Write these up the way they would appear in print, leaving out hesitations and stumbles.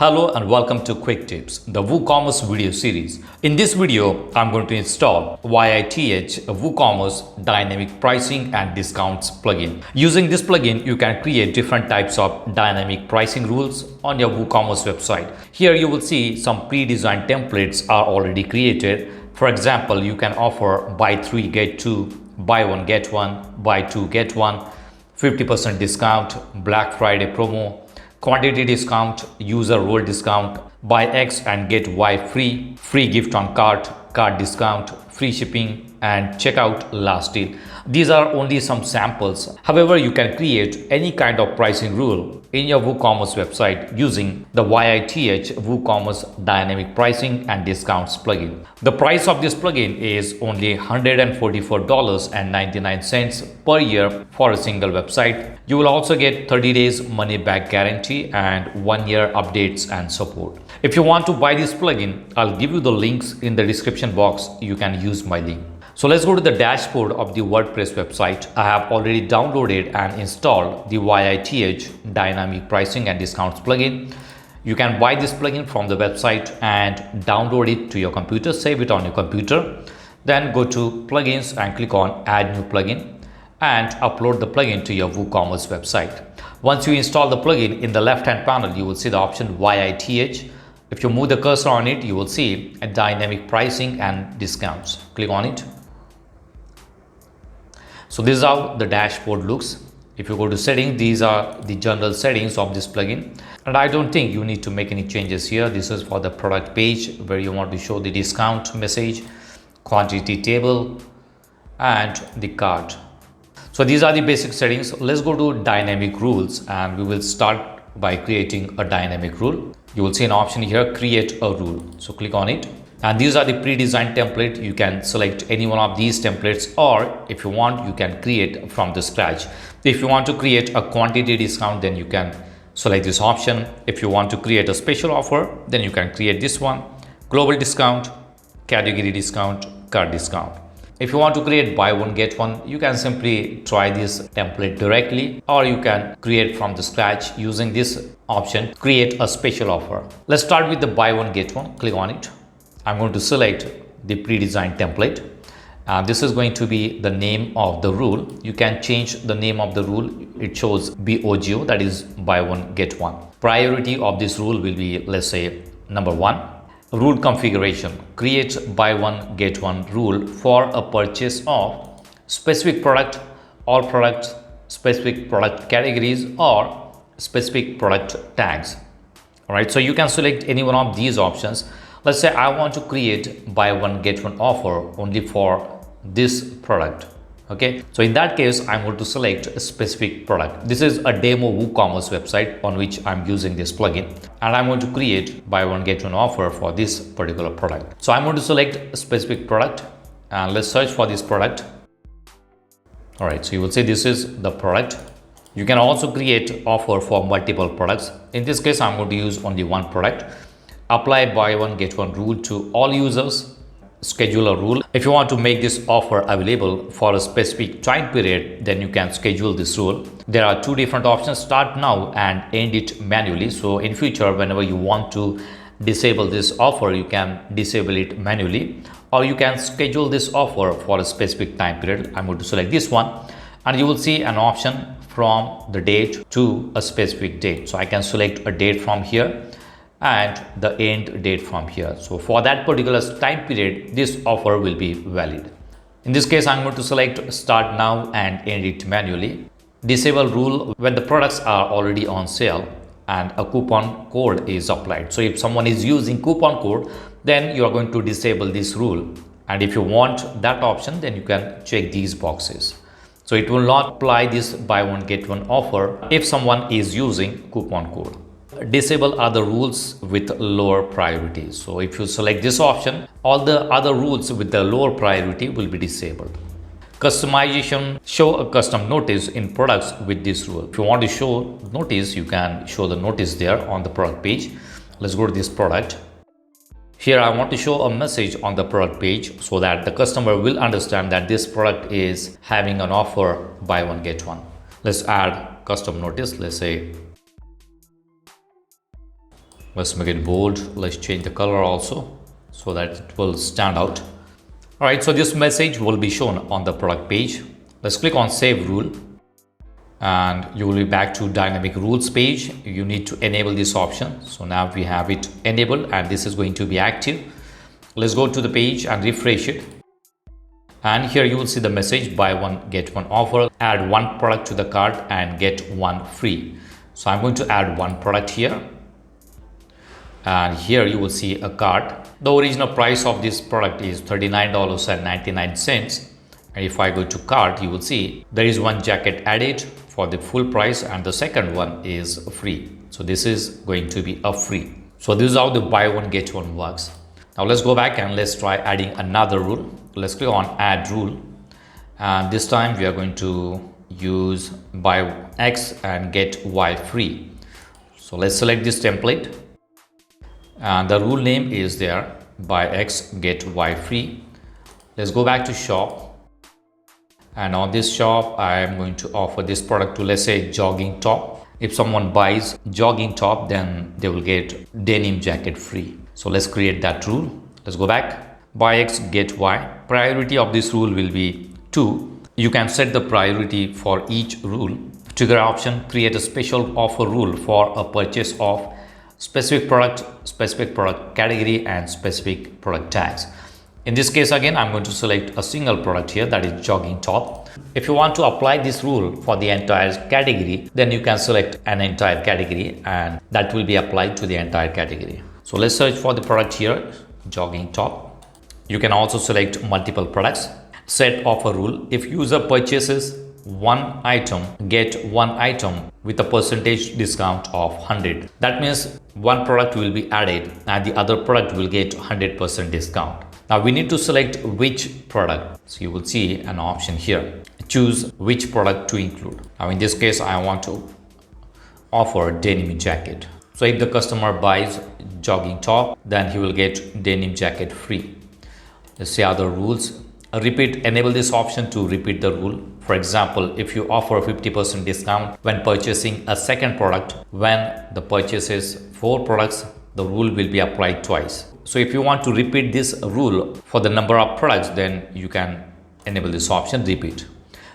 Hello and welcome to Quick Tips, the WooCommerce video series. In this video, I'm going to install YITH WooCommerce Dynamic Pricing and Discounts plugin. Using this plugin, you can create different types of dynamic pricing rules on your WooCommerce website. Here you will see some pre-designed templates are already created. For example, you can offer buy 3 get 2, buy 1 get 1, buy 2 get 1, 50% discount, Black Friday promo, quantity discount, user role discount, buy X and get Y free, free gift on cart, cart discount, free shipping, and checkout last deal. These are only some samples. However, you can create any kind of pricing rule in your WooCommerce website using the YITH WooCommerce Dynamic Pricing and Discounts plugin. The price of this plugin is only $144.99 per year for a single website. You will also get 30 days money back guarantee and 1 year updates and support. If you want to buy this plugin, I'll give you the links in the description box. You can use my link. So let's go to the dashboard of the WordPress website. I have already downloaded and installed the YITH Dynamic Pricing and Discounts plugin. You can buy this plugin from the website and download it to your computer, save it on your computer. Then go to plugins and click on add new plugin and upload the plugin to your WooCommerce website. Once you install the plugin, in the left hand panel, you will see the option YITH. If you move the cursor on it, you will see a dynamic pricing and discounts. Click on it. So this is how the dashboard looks. If you go to settings, these are the general settings of this plugin. And I don't think you need to make any changes here. This is for the product page where you want to show the discount message, quantity table, and the cart. So these are the basic settings. Let's go to dynamic rules and we will start by creating a dynamic rule. You will see an option here, create a rule. So click on it. And these are the pre-designed template. You can select any one of these templates, or if you want, you can create from the scratch. If you want to create a quantity discount, then you can select this option. If you want to create a special offer, then you can create this one, global discount, category discount, cart discount. If you want to create buy one get one, you can simply try this template directly, or you can create from the scratch using this option, create a special offer. Let's start with the buy one get one. Click on it. I'm going to select the pre-designed template. This is going to be the name of the rule. You can change the name of the rule. It shows BOGO, that is buy one get one. Priority of this rule will be, let's say, number 1. Rule configuration: create buy one get one rule for a purchase of specific product, all products, specific product categories, or specific product tags. All right, so you can select any one of these options. Let's say I want to create buy one get one offer only for this product. Okay, so in that case, I'm going to select a specific product. This is a demo WooCommerce website on which I'm using this plugin, and I'm going to create buy one get one offer for this particular product. So I'm going to select a specific product and let's search for this product. All right, so you will see this is the product. You can also create offer for multiple products. In this case, I'm going to use only one product. Apply buy one get one rule to all users. Schedule a rule. If you want to make this offer available for a specific time period, then you can schedule this rule. There are two different options: start now and end it manually. So in future, whenever you want to disable this offer, you can disable it manually, or you can schedule this offer for a specific time period. I'm going to select this one, and you will see an option from the date to a specific date. So I can select a date from here and the end date from here. So for that particular time period, this offer will be valid. In this case, I'm going to select start now and end it manually. Disable rule when the products are already on sale and a coupon code is applied. So if someone is using coupon code, then you are going to disable this rule. And if you want that option, then you can check these boxes. So it will not apply this buy one get one offer if someone is using coupon code. Disable other rules with lower priority. So if you select this option, all the other rules with the lower priority will be disabled. Customization: show a custom notice in products with this rule. If you want to show notice, you can show the notice there on the product page. Let's go to this product. Here I want to show a message on the product page so that the customer will understand that this product is having an offer buy one get one. Let's add custom notice. Let's say Let's make it bold. Let's change the color also so that it will stand out. All right, so this message will be shown on the product page. Let's click on save rule and you will be back to dynamic rules page. You need to enable this option. So now we have it enabled and this is going to be active. Let's go to the page and refresh it. And here you will see the message, buy one, get one offer, add one product to the cart and get one free. So I'm going to add one product here. And here you will see a cart. The original price of this product is $39.99. And if I go to cart, you will see there is one jacket added for the full price and the second one is free. So this is going to be a free. So this is how the buy one, get one works. Now let's go back and let's try adding another rule. Let's click on add rule. And this time we are going to use buy X and get Y free. So let's select this template. And the rule name is there, buy X, get Y free. Let's go back to shop. And on this shop, I am going to offer this product to, let's say, jogging top. If someone buys jogging top, then they will get denim jacket free. So let's create that rule. Let's go back. Buy X, get Y. Priority of this rule will be 2. You can set the priority for each rule. Trigger option, create a special offer rule for a purchase of specific product category and specific product tags. In this case, again, I'm going to select a single product here, that is jogging top. If you want to apply this rule for the entire category, then you can select an entire category and that will be applied to the entire category. So let's search for the product here, jogging top. You can also select multiple products. Set offer rule. If user purchases one item, get one item with a percentage discount of 100. That means one product will be added and the other product will get 100% discount. Now we need to select which product. So you will see an option here. Choose which product to include. Now in this case, I want to offer denim jacket. So if the customer buys jogging top, then he will get denim jacket free. Let's see other rules. Enable this option to repeat the rule. For example, if you offer 50% discount when purchasing a second product, when the purchase is 4 products, the rule will be applied twice. So if you want to repeat this rule for the number of products, then you can enable this option, repeat.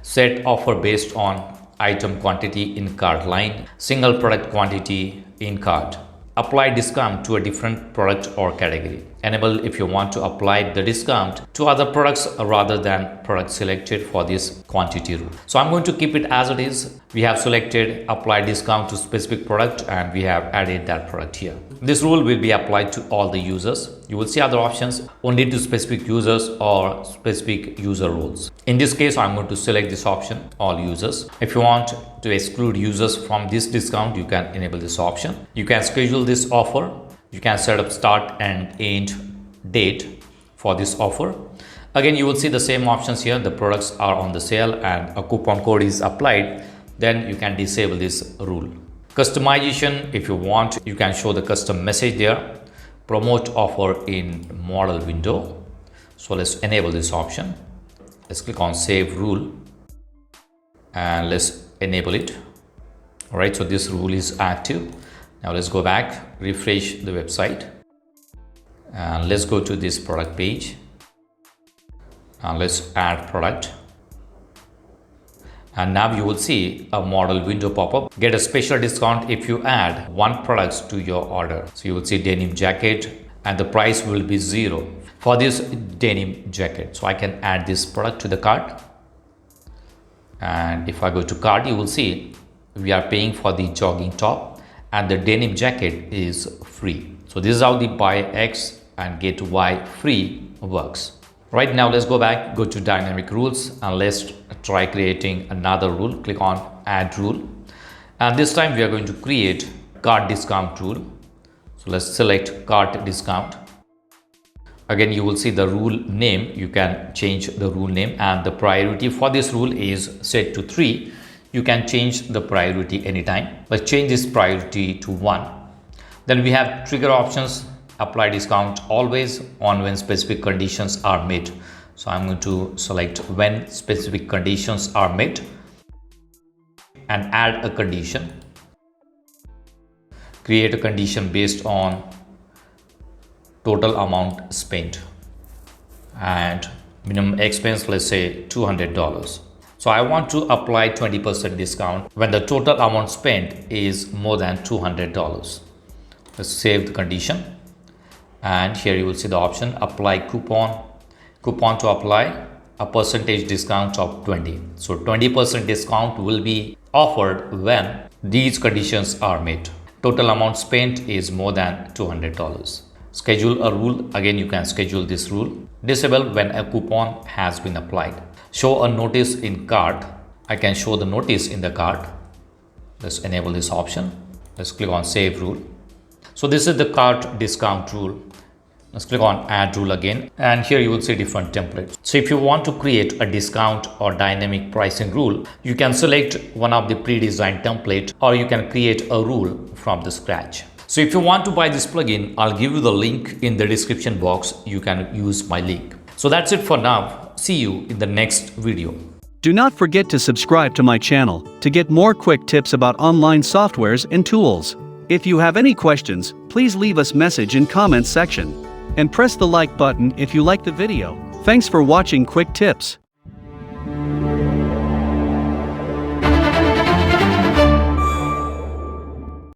Set offer based on item quantity in cart line, single product quantity in cart. Apply discount to a different product or category. Enable if you want to apply the discount to other products rather than products selected for this quantity rule. So I'm going to keep it as it is. We have selected apply discount to specific product and we have added that product here. This rule will be applied to all the users. You will see other options only to specific users or specific user roles. In this case, I'm going to select this option, all users. If you want to exclude users from this discount, you can enable this option. You can schedule this offer. You can set up start and end date for this offer. Again, you will see the same options here. The products are on the sale and a coupon code is applied. Then you can disable this rule. Customization, if you want, you can show the custom message there. Promote offer in modal window. So let's enable this option. Let's click on save rule and let's enable it. All right, so this rule is active. Now let's go back, refresh the website and let's go to this product page and let's add product. And now you will see a modal window pop up. Get a special discount if you add 1 product to your order. So you will see denim jacket and the price will be 0 for this denim jacket. So I can add this product to the cart. And if I go to cart, you will see we are paying for the jogging top and the denim jacket is free. So this is how the buy X and get Y free works. Right now, let's go back, go to dynamic rules and let's try creating another rule. Click on add rule. And this time we are going to create cart discount rule. So let's select cart discount. Again, you will see the rule name. You can change the rule name and the priority for this rule is set to 3. You can change the priority anytime. Let's change this priority to 1. Then we have trigger options. Apply discount always on when specific conditions are met. So I'm going to select when specific conditions are met and add a condition. create a condition based on total amount spent and minimum expense, let's say $200. So I want to apply 20% discount when the total amount spent is more than $200. Let's save the condition, and here you will see the option apply coupon to apply a percentage discount of 20. So 20% discount will be offered when these conditions are met. Total amount spent is more than $200. Schedule a rule. Again, you can schedule this rule. Disable when a coupon has been applied. Show a notice in cart. I can show the notice in the cart. Let's enable this option. Let's click on save rule. So this is the cart discount rule. Let's click on add rule again, and here you will see different templates. So if you want to create a discount or dynamic pricing rule, you can select one of the pre-designed template, or you can create a rule from the scratch. So if you want to buy this plugin, I'll give you the link in the description box. You can use my link. So that's it for now. See you in the next video. Do not forget to subscribe to my channel to get more quick tips about online softwares and tools. If you have any questions, please leave us message in comments section. And press the like button if you like the video. Thanks for watching Quick Tips.